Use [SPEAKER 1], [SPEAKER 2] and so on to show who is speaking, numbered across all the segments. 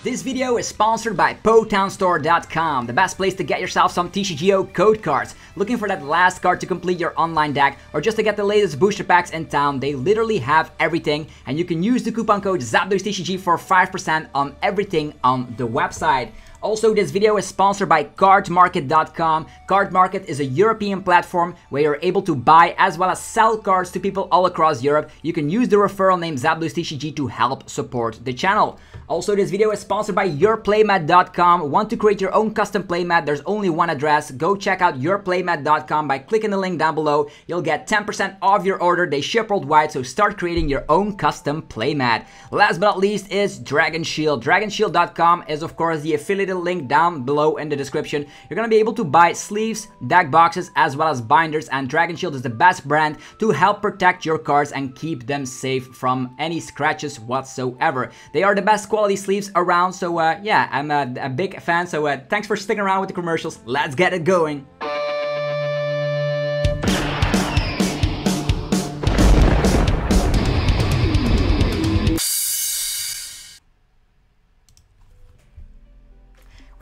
[SPEAKER 1] This video is sponsored by PotownStore.com, the best place to get yourself some TCGO code cards. Looking for that last card to complete your online deck or just to get the latest booster packs in town, they literally have everything, and you can use the coupon code ZapDosTCG for 5% on everything on the website. Also, this video is sponsored by Cardmarket.com. Cardmarket is a European platform where you're able to buy as well as sell cards to people all across Europe. You can use the referral name ZapDosTCG to help support the channel. Also, this video is sponsored by YourPlaymat.com. Want to create your own custom playmat? There's only one address. Go check out YourPlaymat.com by clicking the link down below. You'll get 10% off your order. They ship worldwide, so start creating your own custom playmat. Last but not least is Dragon Shield. DragonShield.com is of course the affiliated link down below in the description. You're gonna be able to buy sleeves, deck boxes, as well as binders, and Dragon Shield is the best brand to help protect your cards and keep them safe from any scratches whatsoever. They are the best quality sleeves around, so yeah, I'm a big fan, so thanks for sticking around with the commercials. Let's get it going.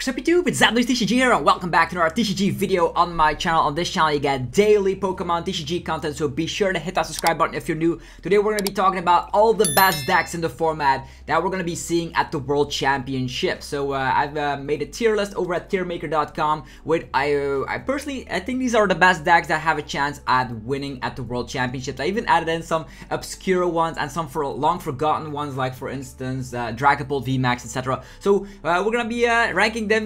[SPEAKER 1] Sup YouTube, it's ZapDosTCG here and welcome back to another TCG video on my channel. On this channel you get daily Pokemon TCG content, so be sure to hit that subscribe button if you're new. Today we're going to be talking about all the best decks in the format that we're going to be seeing at the World Championships. So I've made a tier list over at tiermaker.com with I personally think these are the best decks that have a chance at winning at the World Championships. I even added in some obscure ones and some for long forgotten ones, like for instance Dragapult VMAX, etc. So we're going to be ranking them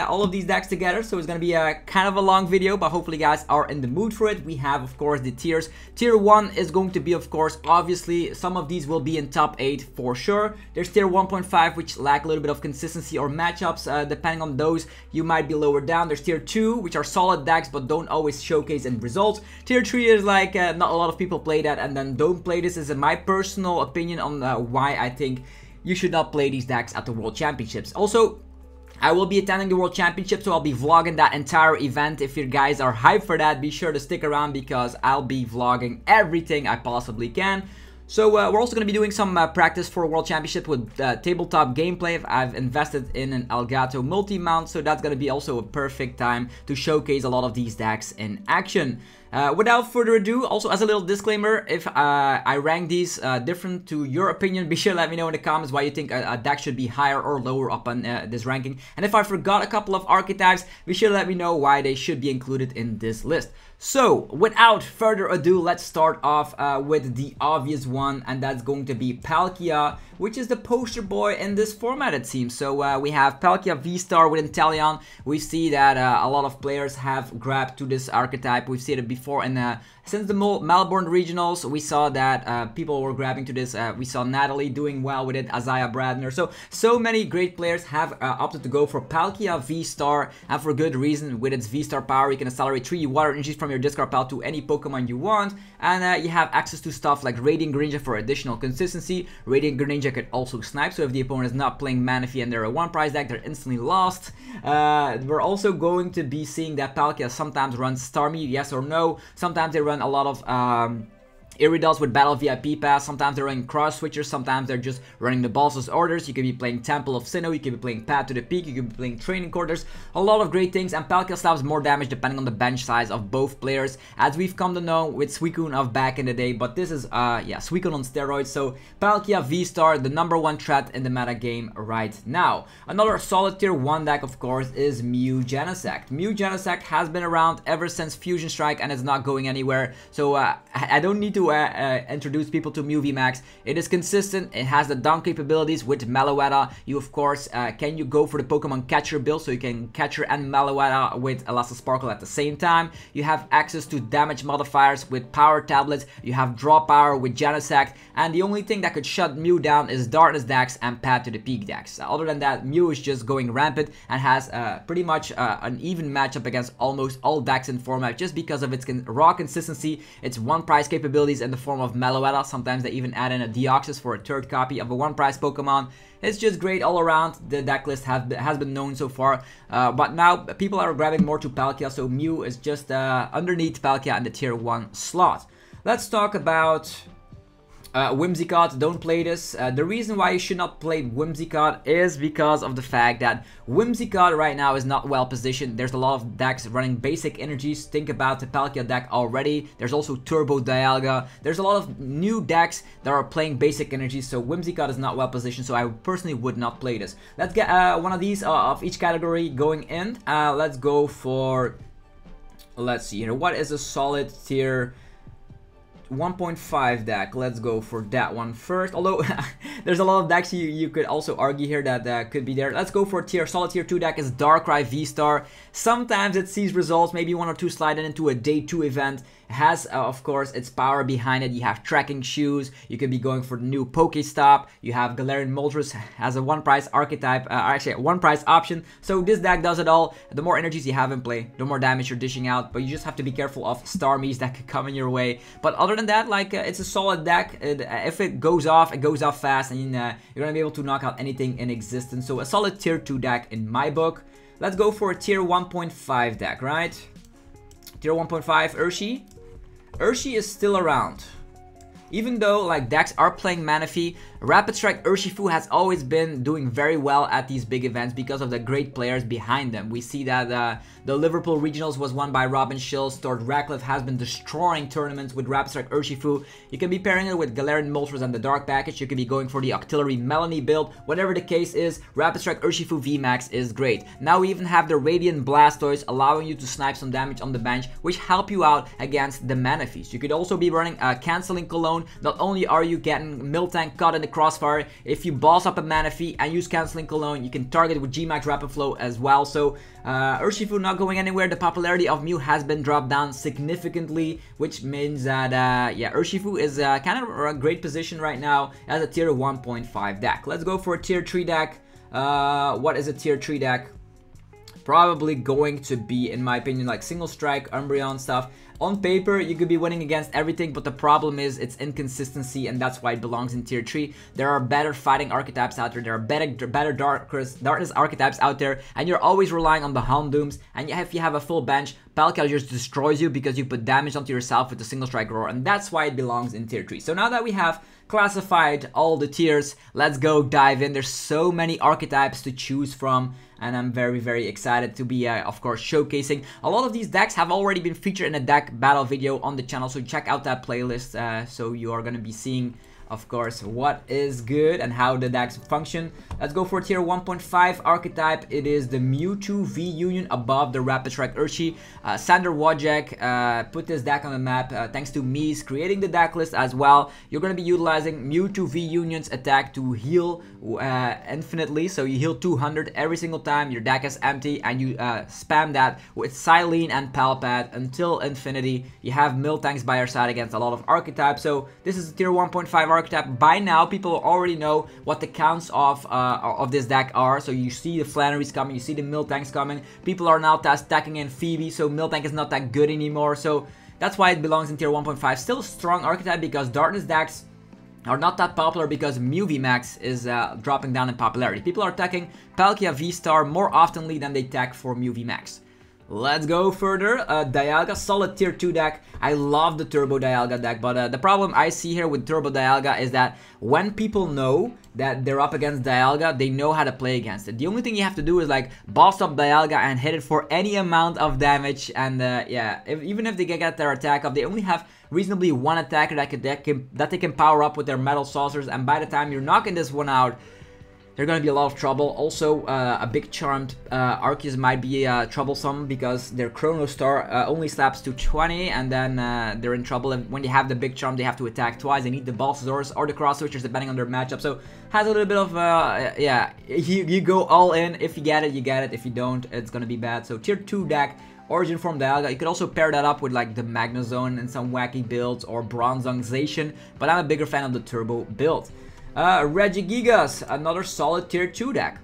[SPEAKER 1] all of these decks together, so it's gonna be a kind of a long video, but hopefully you guys are in the mood for it. We have of course the tiers. Tier 1 is going to be, of course, obviously some of these will be in top 8 for sure. There's tier 1.5 which lack a little bit of consistency or matchups. Depending on those, you might be lower down. There's tier 2 which are solid decks but don't always showcase in results. Tier 3 is like not a lot of people play that, and then don't play this. Is my personal opinion on why I think you should not play these decks at the World Championships. Also, I will be attending the World Championship, so I'll be vlogging that entire event. If you guys are hyped for that, be sure to stick around because I'll be vlogging everything I possibly can. So we're also going to be doing some practice for World Championship with tabletop gameplay. I've invested in an Elgato multi-mount, so that's going to be also a perfect time to showcase a lot of these decks in action. Without further ado, also as a little disclaimer, if I rank these different to your opinion, be sure to let me know in the comments why you think a deck should be higher or lower up on this ranking. And if I forgot a couple of archetypes, be sure to let me know why they should be included in this list. So, without further ado, let's start off with the obvious one, and that's going to be Palkia, which is the poster boy in this format, it seems. So we have Palkia VSTAR with Inteleon. We see that a lot of players have grabbed to this archetype. We've seen it before in since the Melbourne regionals. We saw that people were grabbing to this. We saw Natalie doing well with it, Isaiah Bradner. So many great players have opted to go for Palkia VSTAR, and for good reason. With its VSTAR power, you can accelerate 3 water energies from your discard pile to any Pokemon you want, and you have access to stuff like Radiant Greninja for additional consistency. Radiant Greninja could also snipe, so if the opponent is not playing Manaphy and they're a one-price deck, they're instantly lost. We're also going to be seeing that Palkia sometimes runs Starmie, yes or no. Sometimes they run a lot of Iridos with Battle VIP Pass. Sometimes they're running Cross Switchers, sometimes they're just running the Boss's Orders. You could be playing Temple of Sinnoh, you could be playing Path to the Peak, you could be playing Training Quarters. A lot of great things, and Palkia slams more damage depending on the bench size of both players, as we've come to know with Suicune of back in the day. But this is, yeah, Suicune on steroids. So Palkia VSTAR, the #1 threat in the meta game right now. Another solid tier 1 deck, of course, is Mew Genesect. Mew Genesect has been around ever since Fusion Strike and it's not going anywhere. So I don't need to introduce people to Mew VMAX. It is consistent. It has the dunk capabilities with Meloetta. You of course can you go for the Pokemon Catcher build, so you can Catcher and Meloetta with Elastasparkle at the same time. You have access to damage modifiers with Power Tablets. You have Draw Power with Genesect, and the only thing that could shut Mew down is Darkness decks and Path to the Peak decks. Other than that, Mew is just going rampant and has pretty much an even matchup against almost all decks in format, just because of its raw consistency, its one-price capabilities in the form of Meloetta. Sometimes they even add in a Deoxys for a third copy of a one-price Pokemon. It's just great all around. The deck list has been known so far, but now people are grabbing more to Palkia, so Mew is just underneath Palkia in the tier 1 slot. Let's talk about Whimsicott, don't play this. The reason why you should not play Whimsicott is because of the fact that Whimsicott right now is not well positioned. There's a lot of decks running basic energies. Think about the Palkia deck already. There's also Turbo Dialga. There's a lot of new decks that are playing basic energies, so Whimsicott is not well positioned, so I personally would not play this. Let's get one of these of each category going in. Let's go for, let's see here, what is a solid tier 1.5 deck. Let's go for that one first, although there's a lot of decks you could also argue here that could be there. Let's go for a solid tier 2 deck. Is Darkrai VSTAR. Sometimes it sees results, maybe 1 or 2 sliding into a day 2 event. It has of course its power behind it. You have tracking shoes, you could be going for the new Pokestop, you have Galarian Moltres has a 1 price archetype, actually a 1 price option, so this deck does it all. The more energies you have in play, the more damage you're dishing out, but you just have to be careful of Starmies that could come in your way. But other than that, like it's a solid deck. If it goes off fast, and you're gonna be able to knock out anything in existence. So a solid tier 2 deck in my book. Let's go for a tier 1.5 deck, right? Tier 1.5 Urshifu. Urshifu is still around. Even though like decks are playing Manaphy, Rapid Strike Urshifu has always been doing very well at these big events because of the great players behind them. We see that the Liverpool Regionals was won by Robin Schills. Tord Ratcliffe has been destroying tournaments with Rapid Strike Urshifu. You can be pairing it with Galarian Moltres and the Dark Package. You can be going for the Octillery Melanie build. Whatever the case is, Rapid Strike Urshifu VMAX is great. Now we even have the Radiant Blastoise allowing you to snipe some damage on the bench, which help you out against the Manaphies. You could also be running Canceling Cologne. Not only are you getting Miltank caught in the crossfire, if you boss up a Manaphy and use Canceling Cologne, you can target it with Gmax Rapid Flow as well. So Urshifu not going anywhere. The popularity of Mew has been dropped down significantly, which means that yeah, Urshifu is kind of a great position right now as a tier 1.5 deck. Let's go for a tier 3 deck. What is a tier 3 deck? Probably going to be, in my opinion, like Single Strike, Umbreon stuff. On paper, you could be winning against everything, but the problem is its inconsistency, and that's why it belongs in tier 3. There are better fighting archetypes out there. There are better darkness archetypes out there, and you're always relying on the Houndooms. And if you have a full bench, Palkia just destroys you because you put damage onto yourself with the Single Strike Roar, and that's why it belongs in tier 3. So now that we have classified all the tiers, let's go dive in. There's so many archetypes to choose from, and I'm very excited to be of course showcasing. A lot of these decks have already been featured in a deck battle video on the channel, so check out that playlist. So you are going to be seeing, of course, what is good and how the decks function. Let's go for tier 1.5 archetype. It is the Mewtwo VUNION above the Rapid Strike Urshifu. Sander Wojcik put this deck on the map thanks to Mies creating the deck list as well. You're going to be utilizing Mewtwo VUNION's attack to heal infinitely, so you heal 200 every single time your deck is empty, and you spam that with Silene and Palpad until infinity. You have Miltanks by your side against a lot of archetypes, so this is a tier 1.5 archetype. By now, people already know what the counts of this deck are. So you see the Flannery's coming, you see the Miltanks coming. People are now stacking in Phoebe, so Miltank is not that good anymore. So that's why it belongs in tier 1.5. Still a strong archetype because darkness decks are not that popular because Mew VMAX is dropping down in popularity. People are attacking Palkia VSTAR more oftenly than they attack for Mew VMAX. Let's go further. Dialga, solid tier 2 deck. I love the Turbo Dialga deck, but the problem I see here with Turbo Dialga is that when people know that they're up against Dialga, they know how to play against it. The only thing you have to do is like boss up Dialga and hit it for any amount of damage, and yeah, even if they get their attack up, they only have reasonably one attacker that they can power up with their Metal Saucers, and by the time you're knocking this one out, they're going to be a lot of trouble. Also, a big charmed Arceus might be troublesome because their Chrono Star only slaps to 20, and then they're in trouble. And when they have the big charm, they have to attack twice. They need the Balsasaurus or the Cross Switchers depending on their matchup. So has a little bit of, yeah, you go all in. If you get it, you get it. If you don't, it's going to be bad. So tier 2 deck, Origin Form Dialga. You could also pair that up with like the Magnezone and some wacky builds or Bronzongzation, but I'm a bigger fan of the Turbo build. Regigigas, another solid tier 2 deck.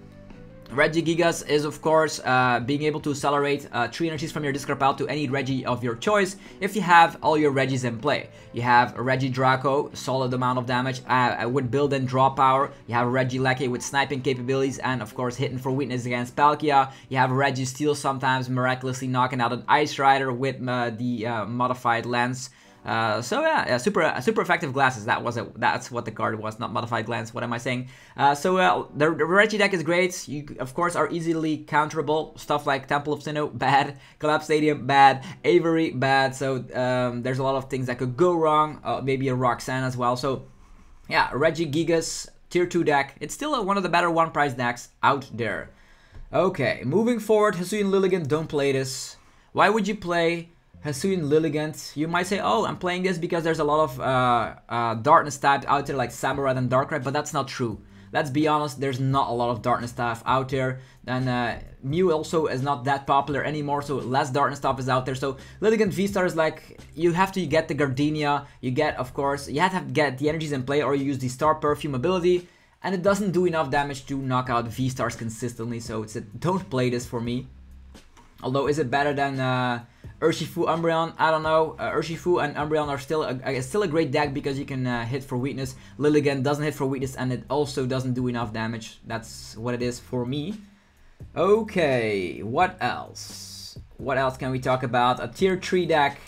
[SPEAKER 1] Regigigas is of course being able to accelerate 3 energies from your discard pile to any Regi of your choice if you have all your Regis in play. You have Regidraco, solid amount of damage with build and draw power. You have Regieleki with sniping capabilities and of course hitting for weakness against Palkia. You have Registeel sometimes miraculously knocking out an Ice Rider with the modified lens. So yeah, super effective glasses. That's what the card was, not modified glance. What am I saying? The Regi deck is great. You of course are easily counterable. Stuff like Temple of Sinnoh, bad. Collapse Stadium, bad. Avery, bad. So there's a lot of things that could go wrong. Maybe a Roxanne as well. So yeah, Regigigas tier 2 deck. It's still one of the better one price decks out there. Okay, moving forward, Hisuian Lilligant, don't play this. Why would you play Hisuian Lilligant? You might say, oh, I'm playing this because there's a lot of darkness types out there like Samurott and Darkrai, but that's not true. Let's be honest, there's not a lot of darkness stuff out there, and Mew also is not that popular anymore, so less darkness stuff is out there. So Lilligant VSTAR is like, you have to get the Gardenia, you get, of course, you have to get the energies in play, or you use the Star Perfume ability, and it doesn't do enough damage to knock out VSTARs consistently, so it's don't play this for me. Although, is it better than Urshifu, Umbreon? I don't know. Urshifu and Umbreon are still a great deck because you can hit for weakness. Lilligant doesn't hit for weakness, and it also doesn't do enough damage. That's what it is for me. Okay, what else? What else can we talk about? A tier 3 deck.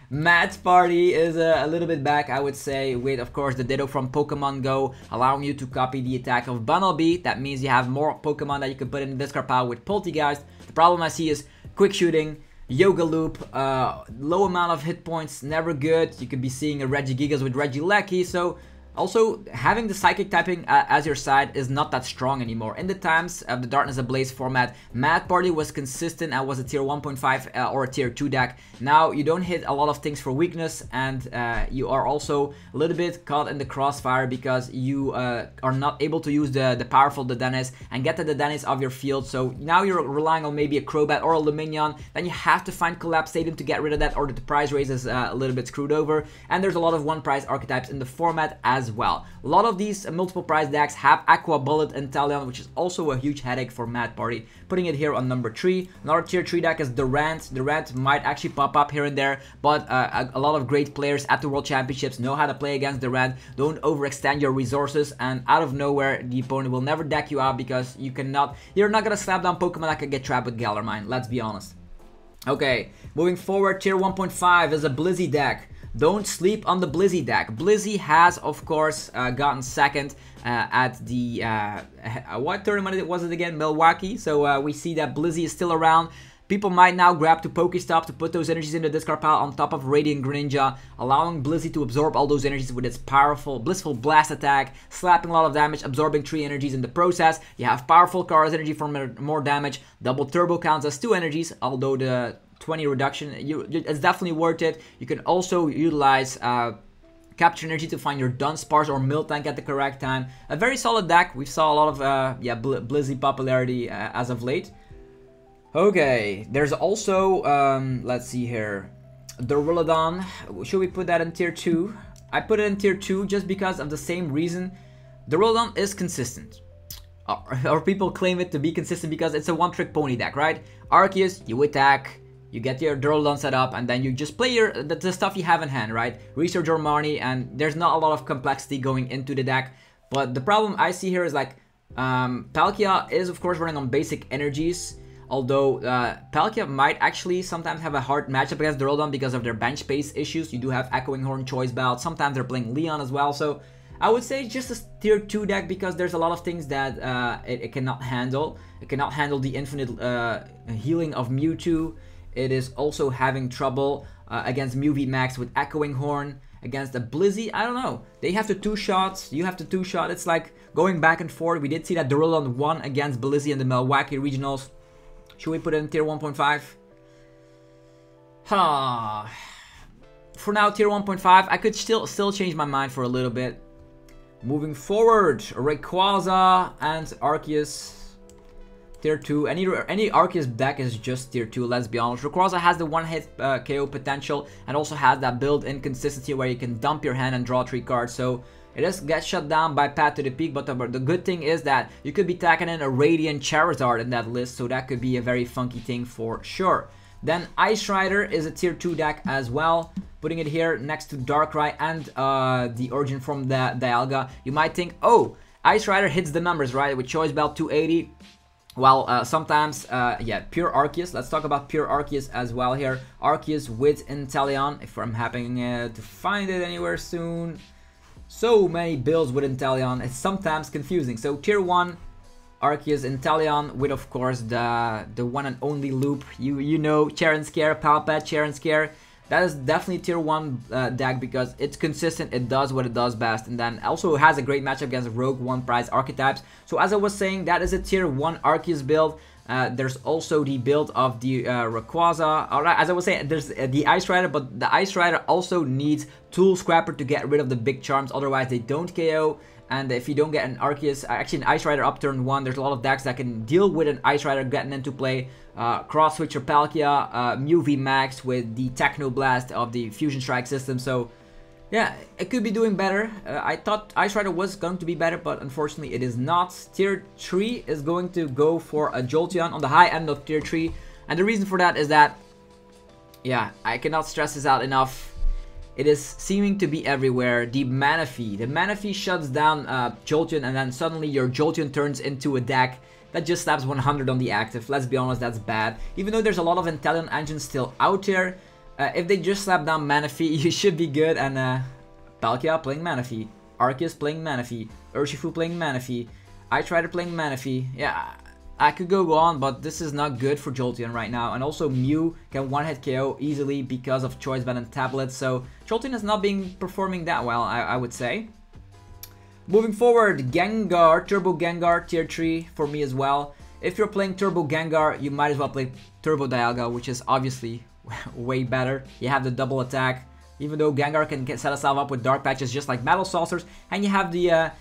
[SPEAKER 1] Mad Party is a little bit back, I would say, with, of course, the Ditto from Pokemon Go, allowing you to copy the attack of Bunnelby. That means you have more Pokemon that you can put in the discard pile with Poltergeist. The problem I see is quick shooting, Yoga Loop, low amount of hit points, never good. You could be seeing a Regigigas with Regilecky, so also having the Psychic typing as your side is not that strong anymore. In the times of the Darkness Ablaze format, Mad Party was consistent and was a tier 1.5 or a tier 2 deck. Now you don't hit a lot of things for weakness, and you are also a little bit caught in the crossfire because you are not able to use the powerful Dedennis and get the Dedennis off your field. So now you're relying on maybe a Crobat or a Luminion. Then you have to find Collapse Stadium to get rid of that, or the price raise is a little bit screwed over. And there's a lot of one price archetypes in the format as well. A lot of these multiple price decks have Aqua Bullet Inteleon, which is also a huge headache for Mad Party. Putting it here on number 3. Another tier 3 deck is Durant. Durant might actually pop up here and there, but a lot of great players at the World Championships know how to play against Durant. Don't overextend your resources, and out of nowhere the opponent will never deck you out because you're not gonna slap down Pokemon that can get trapped with Galarmine, let's be honest. Okay, moving forward, tier 1.5 is a Blissey deck. Don't sleep on the Blissey deck. Blissey has, of course, gotten second at the, what tournament was it again? Milwaukee. So we see that Blissey is still around. People might now grab to Pokestop to put those energies in the discard pile on top of Radiant Greninja, allowing Blissey to absorb all those energies with its powerful Blissful Blast attack, slapping a lot of damage, absorbing 3 energies in the process. You have powerful Kara's energy for more damage. Double Turbo counts as 2 energies, although the 20 reduction, it's definitely worth it. You can also utilize Capture Energy to find your Dunsparce or Miltank at the correct time. A very solid deck. We saw a lot of Blissey popularity as of late. Okay, there's also, let's see here, Duraludon. Should we put that in tier 2? I put it in tier 2 just because of the same reason. Duraludon is consistent. Or people claim it to be consistent because it's a one-trick pony deck, right? Arceus, you attack, you get your Duraludon set up, and then you just play the stuff you have in hand, right? Research your money, and there's not a lot of complexity going into the deck. But the problem I see here is like, Palkia is of course running on basic energies. Although Palkia might actually sometimes have a hard matchup against Duraludon because of their bench space issues. You do have Echoing Horn, Choice Belt. Sometimes they're playing Leon as well. So I would say just a tier 2 deck because there's a lot of things that it cannot handle. It cannot handle the infinite healing of Mewtwo. It is also having trouble against Mew VMAX with Echoing Horn. Against the Blissey, I don't know. They have the 2 shots. You have the 2 shot. It's like going back and forth. We did see that Duraludon won against Blissey in the Milwaukee Regionals. Should we put it in tier 1.5? For now, tier 1.5. I could still change my mind for a little bit. Moving forward, Rayquaza and Arceus. Tier 2. Any Arceus deck is just tier 2, let's be honest. Rayquaza has the one-hit KO potential and also has that built-in consistency where you can dump your hand and draw 3 cards. So it just gets shut down by Path to the Peak, but the good thing is that you could be tacking in a Radiant Charizard in that list, so that could be a very funky thing for sure. Then Ice Rider is a tier 2 deck as well. Putting it here next to Darkrai and the Origin from the Dialga. You might think, oh, Ice Rider hits the numbers, right? With Choice Belt 280. Well, sometimes, yeah, pure Arceus. Let's talk about pure Arceus as well here. Arceus with Inteleon, if I'm happening to find it anywhere soon. So many builds with Inteleon, it's sometimes confusing. So tier 1, Arceus Inteleon with, of course, the one and only loop. You know, Cheren Scare, Palpet, Cheren Scare. That is definitely tier 1 deck because it's consistent, it does what it does best, and then also has a great matchup against Rogue 1 prize archetypes. So as I was saying, that is a tier 1 Arceus build. There's also the build of the Rayquaza. Alright, as I was saying, there's the Ice Rider, but the Ice Rider also needs Tool Scrapper to get rid of the big charms, otherwise they don't KO. And if you don't get an Arceus, actually an Ice Rider up turn 1, there's a lot of decks that can deal with an Ice Rider getting into play. Cross Switcher Palkia, Mew VMAX with the Techno Blast of the Fusion Strike system. So yeah, it could be doing better. I thought Ice Rider was going to be better, but unfortunately it is not. Tier 3 is going to go for a Jolteon on the high end of tier 3. And the reason for that is that, yeah, I cannot stress this out enough. It is seeming to be everywhere. The Manaphy. The Manaphy shuts down Jolteon, and then suddenly your Jolteon turns into a deck that just slaps 100 on the active. Let's be honest, that's bad. Even though there's a lot of Inteleon engines still out there, if they just slap down Manaphy, you should be good. And Palkia playing Manaphy, Arceus playing Manaphy, Urshifu playing Manaphy, Ice Rider playing Manaphy. Yeah, I could go on, but this is not good for Jolteon right now. And also Mew can one-hit KO easily because of Choice Band and Tablet. So Jolteon is not performing that well, I would say. Moving forward, Gengar, Turbo Gengar, tier 3 for me as well. If you're playing Turbo Gengar, you might as well play Turbo Dialga, which is obviously way better. You have the double attack, even though Gengar can set itself up with Dark Patches just like Battle Saucers, and you have the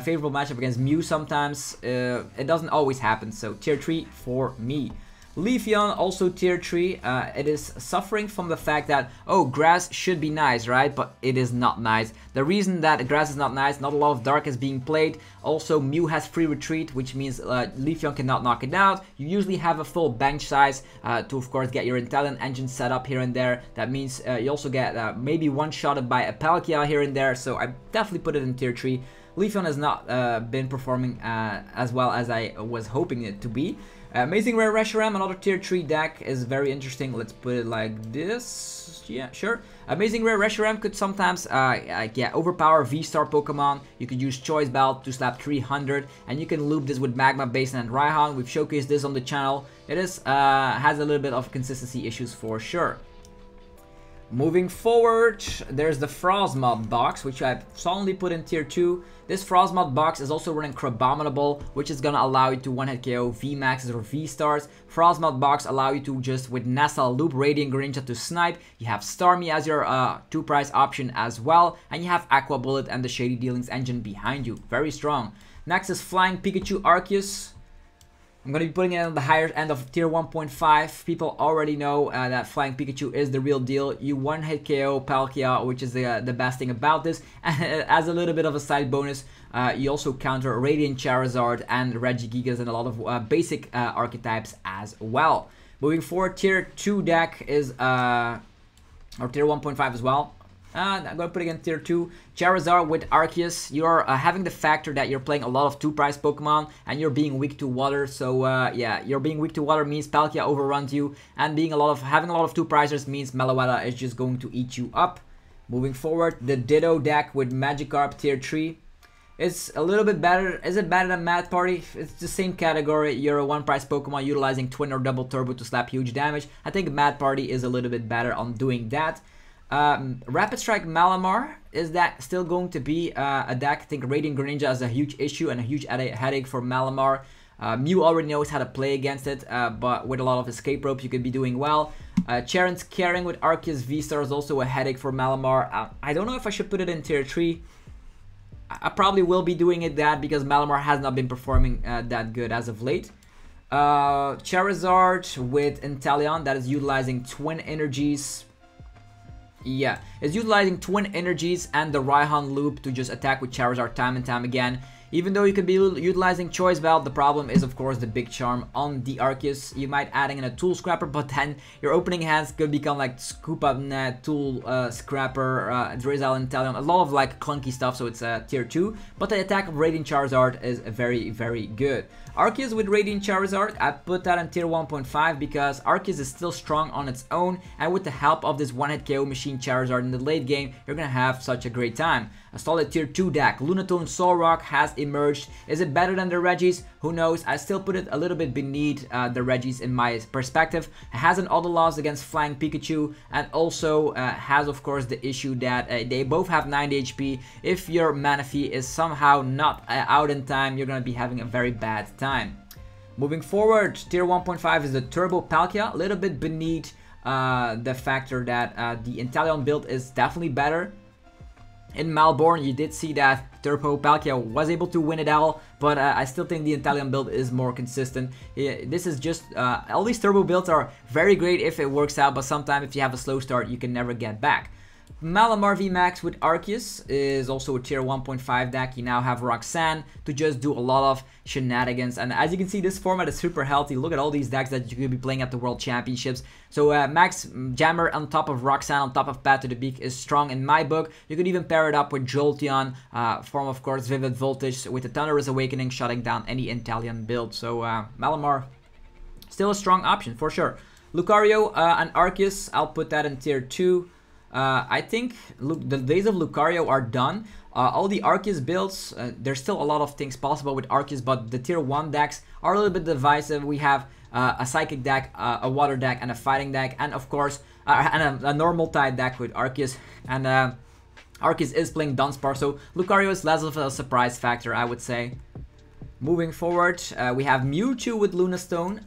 [SPEAKER 1] favorable matchup against Mew sometimes. It doesn't always happen, so tier 3 for me. Leafeon, also tier 3. It is suffering from the fact that, oh, grass should be nice, right? But it is not nice. The reason that grass is not nice, not a lot of dark is being played. Also, Mew has free retreat, which means Leafeon cannot knock it out. You usually have a full bench size to, of course, get your Inteleon engine set up here and there. That means you also get maybe one-shotted by a Palkia here and there. So I definitely put it in tier 3. Leafeon has not been performing as well as I was hoping it to be. Amazing Rare Reshiram, another tier 3 deck, is very interesting. Let's put it like this. Yeah, sure. Amazing Rare Reshiram could sometimes overpower V-Star Pokemon. You could use Choice Belt to slap 300, and you can loop this with Magma, Basin, and Raihan. We've showcased this on the channel. It is has a little bit of consistency issues for sure. Moving forward, there's the Frosmoth Box, which I've solidly put in tier 2. This Frosmoth Box is also running Crabominable, which is gonna allow you to one-hit KO VMAXs or V-Stars. Frosmoth Box allow you to just, with Nessa, loop Radiant Greninja to snipe. You have Starmie as your 2-price option as well. And you have Aqua Bullet and the Shady Dealings engine behind you. Very strong. Next is Flying Pikachu Arceus. I'm going to be putting it on the higher end of tier 1.5. People already know that Flying Pikachu is the real deal. You one-hit KO Palkia, which is the best thing about this. And as a little bit of a side bonus, you also counter Radiant Charizard and Regigigas and a lot of basic archetypes as well. Moving forward, tier 2 deck is, or tier 1.5 as well. I'm going to put it in tier 2. Charizard with Arceus. You're having the factor that you're playing a lot of 2-price Pokemon and you're being weak to water. So yeah, you're being weak to water means Palkia overruns you, and having a lot of 2-pricers means Meloetta is just going to eat you up. Moving forward, the Ditto deck with Magikarp tier 3. It's a little bit better. Is it better than Mad Party? It's the same category. You're a 1-price Pokemon utilizing Twin or Double Turbo to slap huge damage. I think Mad Party is a little bit better on doing that. Rapid Strike Malamar, is that still going to be a deck? I think Radiant Greninja is a huge issue and a huge headache for Malamar. Mew already knows how to play against it, but with a lot of escape ropes you could be doing well. Cheren's Caring with Arceus VSTAR is also a headache for Malamar. I don't know if I should put it in tier 3. I probably will be doing it because Malamar has not been performing that good as of late. Charizard with Inteleon, that is utilizing Twin Energies. Yeah, it's utilizing Twin Energies and the Raihan loop to just attack with Charizard time and time again. Even though you could be utilizing Choice Belt, the problem is of course the big charm on the Arceus. You might adding in a Tool Scrapper, but then your opening hands could become like Scoop Up Net, Tool Scrapper, Drizzle, Inteleon, a lot of like clunky stuff, so it's tier 2. But the attack of Radiant Charizard is very, very good. Arceus with Radiant Charizard, I put that in tier 1.5 because Arceus is still strong on its own, and with the help of this one-hit KO machine Charizard in the late game, you're gonna have such a great time. A solid tier 2 deck, Lunatone Solrock has emerged. Is it better than the Regis? Who knows? I still put it a little bit beneath the Regis in my perspective. It has an auto loss against Flying Pikachu, and also has of course the issue that they both have 90 HP. If your Manaphy is somehow not out in time, you're gonna be having a very bad time. Moving forward, tier 1.5 is the Turbo Palkia, a little bit beneath the factor that the Inteleon build is definitely better. In Malborn, you did see that Turbo Palkia was able to win it all, but I still think the Inteleon build is more consistent. This is just, all these Turbo builds are very great if it works out, but sometimes if you have a slow start, you can never get back. Malamar VMAX with Arceus is also a tier 1.5 deck. You now have Roxanne to just do a lot of shenanigans, and as you can see, this format is super healthy. Look at all these decks that you could be playing at the World Championships. So Max Jammer on top of Roxanne on top of Path to the Peak is strong in my book. You could even pair it up with Jolteon, from of course Vivid Voltage with the Thunderous Awakening, shutting down any Inteleon build. So Malamar, still a strong option for sure. Lucario and Arceus, I'll put that in tier 2. I think the days of Lucario are done. All the Arceus builds, there's still a lot of things possible with Arceus, but the tier 1 decks are a little bit divisive. We have a Psychic deck, a Water deck, and a Fighting deck, and of course a normal type deck with Arceus. And Arceus is playing Dunsparce, so Lucario is less of a surprise factor, I would say. Moving forward, we have Mewtwo with Lunatone.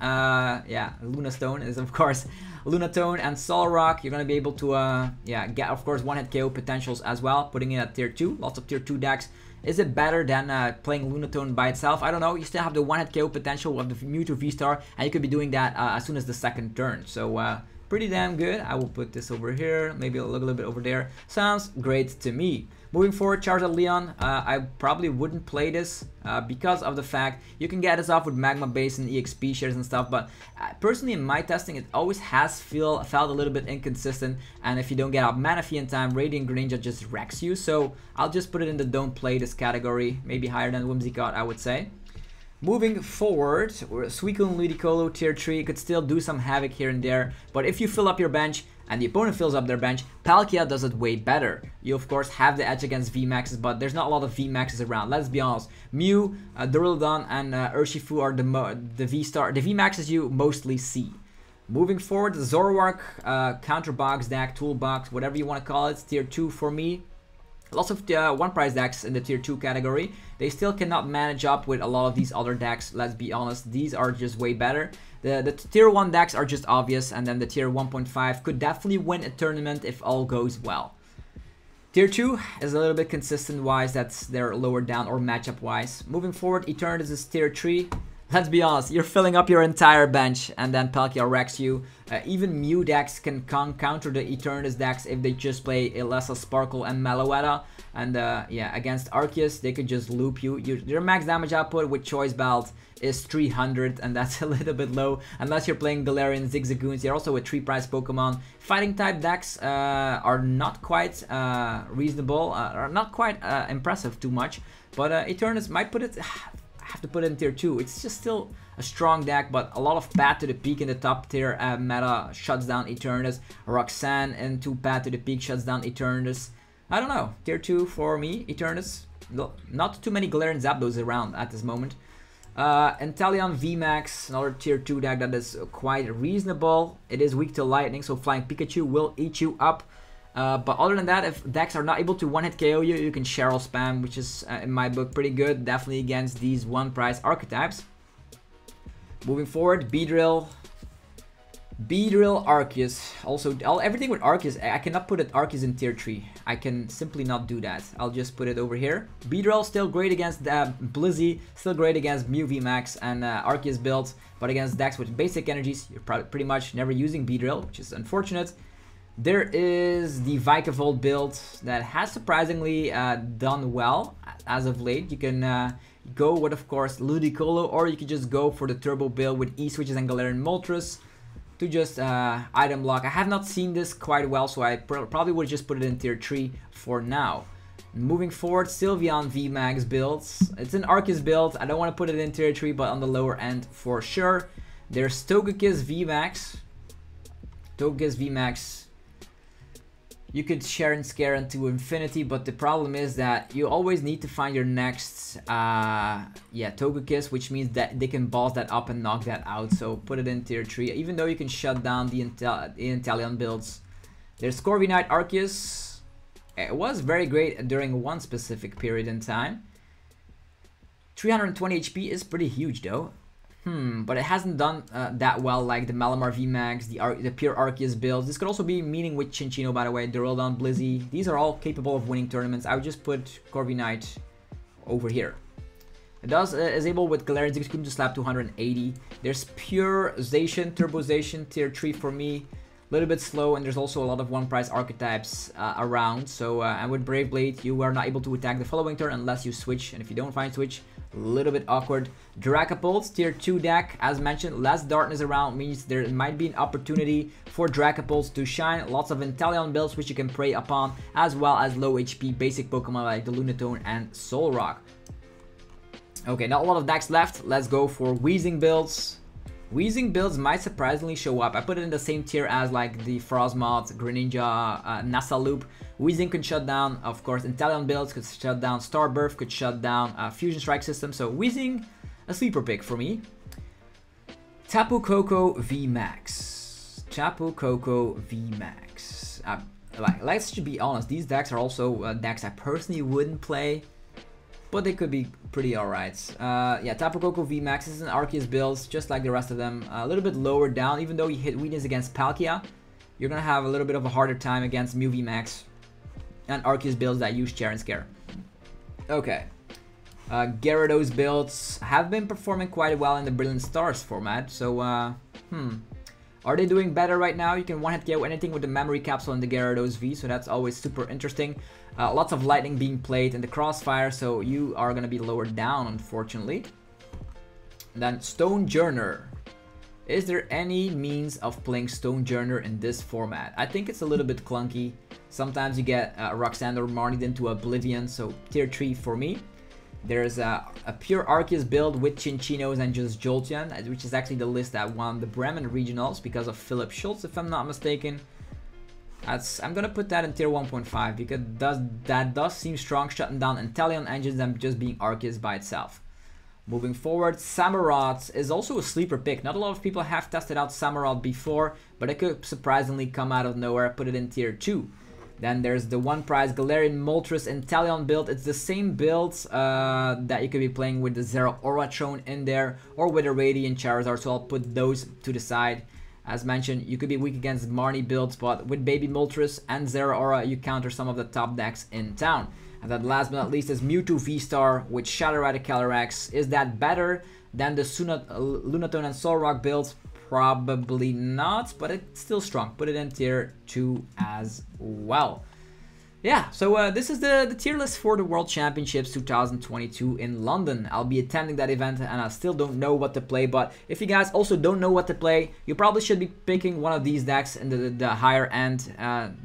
[SPEAKER 1] Yeah, Lunatone is of course Lunatone and Solrock. You're gonna be able to get of course one-hit KO potentials as well, putting it at tier 2. Lots of tier 2 decks. Is it better than playing Lunatone by itself? I don't know. You still have the one-hit KO potential of the Mewtwo VSTAR, and you could be doing that as soon as the second turn. So pretty damn good. I will put this over here. Maybe I'll look a little bit over there. Sounds great to me. Moving forward, Charizard Leon, I probably wouldn't play this because of the fact you can get this off with Magma Base and EXP shares and stuff, but personally in my testing it always has felt a little bit inconsistent, and if you don't get out Manaphy in time, Radiant Greninja just wrecks you, so I'll just put it in the don't play this category, maybe higher than Whimsicott I would say. Moving forward, Suicune Ludicolo tier 3 could still do some havoc here and there, but if you fill up your bench and the opponent fills up their bench, Palkia does it way better. You of course have the edge against VMAXs, but there's not a lot of VMAXs around. Let's be honest. Mew, Duraludon, and Urshifu are the V-Star, the VMAXs you mostly see. Moving forward, the Zoroark Counter Box Deck, Toolbox, whatever you want to call it, tier 2 for me. Lots of one price decks in the tier 2 category. They still cannot manage up with a lot of these other decks, let's be honest. These are just way better. The tier 1 decks are just obvious, and then the tier 1.5 could definitely win a tournament if all goes well. Tier 2 is a little bit consistent wise, that's they're lower down or matchup wise. Moving forward, Eternatus is tier 3. Let's be honest, you're filling up your entire bench and then Palkia wrecks you. Even Mew decks can counter the Eternatus decks if they just play Ilessa, Sparkle, and Meloetta. And yeah, against Arceus, they could just loop you. Your max damage output with Choice Belt is 300, and that's a little bit low unless you're playing Galarian, Zigzagoons. You're also a 3-price Pokemon. Fighting type decks are not quite reasonable, are not quite impressive too much. But Eternatus might put it... have to put it in tier 2. It's just still a strong deck, but a lot of Path to the Peak in the top tier meta shuts down Eternatus. Roxanne into Path to the Peak shuts down Eternatus. I don't know. Tier 2 for me, Eternatus. Not too many Galarian Zapdos around at this moment. Inteleon VMAX, another tier 2 deck that is quite reasonable. It is weak to lightning, so Flying Pikachu will eat you up. But other than that, if decks are not able to one-hit KO you, you can Cheryl spam, which is, in my book, pretty good. Definitely against these one-price archetypes. Moving forward, Beedrill, Arceus. Also, everything with Arceus, I cannot put it Arceus in tier 3. I can simply not do that. I'll just put it over here. Beedrill still great against Blissey, still great against Mew VMAX and Arceus builds. But against decks with basic energies, you're pretty much never using Beedrill, which is unfortunate. There is the Vikavolt build that has surprisingly done well as of late. You can go with, of course, Ludicolo, or you could just go for the turbo build with E-switches and Galarian Moltres to just item block. I have not seen this quite well, so I probably would just put it in tier 3 for now. Moving forward, Sylveon VMAX builds. It's an Arceus build. I don't want to put it in tier 3, but on the lower end for sure. There's Togekiss VMAX. Togekiss VMAX. You could share and scare into infinity, but the problem is that you always need to find your next Togekiss, which means that they can boss that up and knock that out. So put it in tier 3, even though you can shut down the Inteleon builds. There's Corviknight Arceus. It was very great during one specific period in time. 320 HP is pretty huge though. But it hasn't done that well like the Malamar VMAX, the pure Arceus builds. This could also be meaning with Chinchino, by the way, Duraludon, Blissey. These are all capable of winning tournaments. I would just put Corviknight over here. It is able with Galarian Zigzagoon to slap 280. There's pure Zacian, Turbo Zacian, tier 3 for me. A little bit slow, and there's also a lot of one-price archetypes around. So, and with Brave Blade, you are not able to attack the following turn unless you switch. And if you don't find switch, a little bit awkward. Dragapult, tier 2 deck. As mentioned, less darkness around means there might be an opportunity for Dragapult to shine. Lots of Inteleon builds which you can prey upon, as well as low HP basic Pokemon like the Lunatone and Solrock. Okay, not a lot of decks left. Let's go for Weezing builds. Weezing builds might surprisingly show up. I put it in the same tier as like the Frosmoth, Greninja, Nasalloop. Weezing could shut down, of course, Inteleon builds, could shut down Starbirth, could shut down Fusion Strike system. So Weezing, a sleeper pick for me. Tapu Koko VMAX. Tapu Koko VMAX. Let's just be honest, these decks are also decks I personally wouldn't play, but they could be pretty alright. Yeah, Tapu Koko VMAX is an Arceus build, just like the rest of them. A little bit lower down, even though you hit weakness against Palkia, you're gonna have a little bit of a harder time against Mew VMAX and Arceus builds that use Share and Scare. Okay. Gyarados builds have been performing quite well in the Brilliant Stars format, so are they doing better right now? You can one-hit KO anything with the Memory Capsule and the Gyarados V, so that's always super interesting. Lots of lightning being played in the Crossfire, so you are going to be lower down, unfortunately. And then Stonejourner. Is there any means of playing Stonejourner in this format? I think it's a little bit clunky. Sometimes you get Roxanne or Marnie into Oblivion, so tier 3 for me. There's a pure Arceus build with Chinchinos and just Jolteon, which is actually the list that won the Bremen Regionals because of Philip Schultz, if I'm not mistaken. I'm gonna put that in tier 1.5 because that does seem strong, shutting down Inteleon engines and just being Arceus by itself. Moving forward, Samurott is also a sleeper pick. Not a lot of people have tested out Samurott before, but it could surprisingly come out of nowhere. Put it in tier 2. Then there's the one prize Galarian Moltres Inteleon build. It's the same build that you could be playing with the Zoroark in there or with a Radiant Charizard, so I'll put those to the side. As mentioned, you could be weak against Marnie builds, but with Baby Moltres and Zeraora, you counter some of the top decks in town. And then last but not least is Mewtwo V-Star with Shadow Rider Calyrex. Is that better than the Lunatone and Solrock builds? Probably not, but it's still strong. Put it in tier 2 as well. Yeah, so this is the tier list for the World Championships 2022 in London. I'll be attending that event and I still don't know what to play, but if you guys also don't know what to play, you probably should be picking one of these decks in the higher end.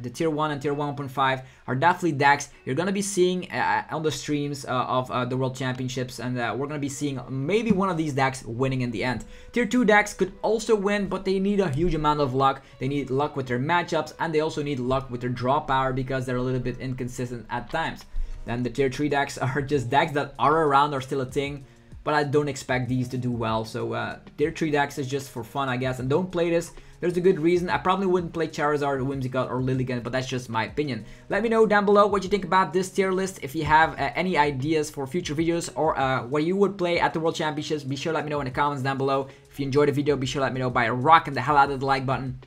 [SPEAKER 1] The tier 1 and tier 1.5 are definitely decks you're going to be seeing on the streams of the World Championships, and we're going to be seeing maybe one of these decks winning in the end. Tier 2 decks could also win, but they need a huge amount of luck. They need luck with their matchups, and they also need luck with their draw power because they're a little bit inconsistent at times. Then the tier 3 decks are just decks that are around, are still a thing, but I don't expect these to do well. So tier 3 decks is just for fun, I guess, and don't play this. There's a good reason. I probably wouldn't play Charizard, Whimsicott, or Lilligant, but that's just my opinion. Let me know down below what you think about this tier list. If you have any ideas for future videos or what you would play at the World Championships, be sure to let me know in the comments down below. If you enjoyed the video, be sure to let me know by rocking the hell out of the like button.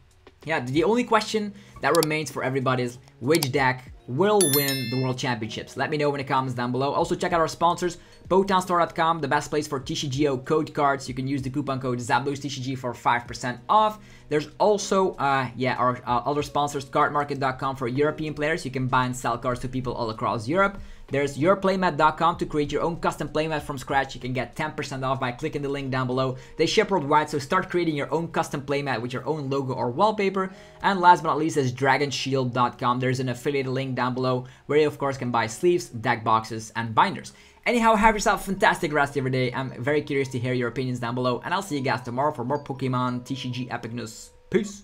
[SPEAKER 1] Yeah, the only question that remains for everybody is which deck will win the World Championships. Let me know in the comments down below. Also check out our sponsors, BotanStore.com, the best place for TCGO code cards. You can use the coupon code ZABLOSTCG for 5% off. There's also, our other sponsors, cardmarket.com for European players. You can buy and sell cards to people all across Europe. There's yourplaymat.com to create your own custom playmat from scratch. You can get 10% off by clicking the link down below. They ship worldwide, so start creating your own custom playmat with your own logo or wallpaper. And last but not least is dragonshield.com. There's an affiliated link down below where you of course can buy sleeves, deck boxes, and binders. Anyhow, have yourself a fantastic rest of your day. I'm very curious to hear your opinions down below, and I'll see you guys tomorrow for more Pokemon TCG epicness. Peace!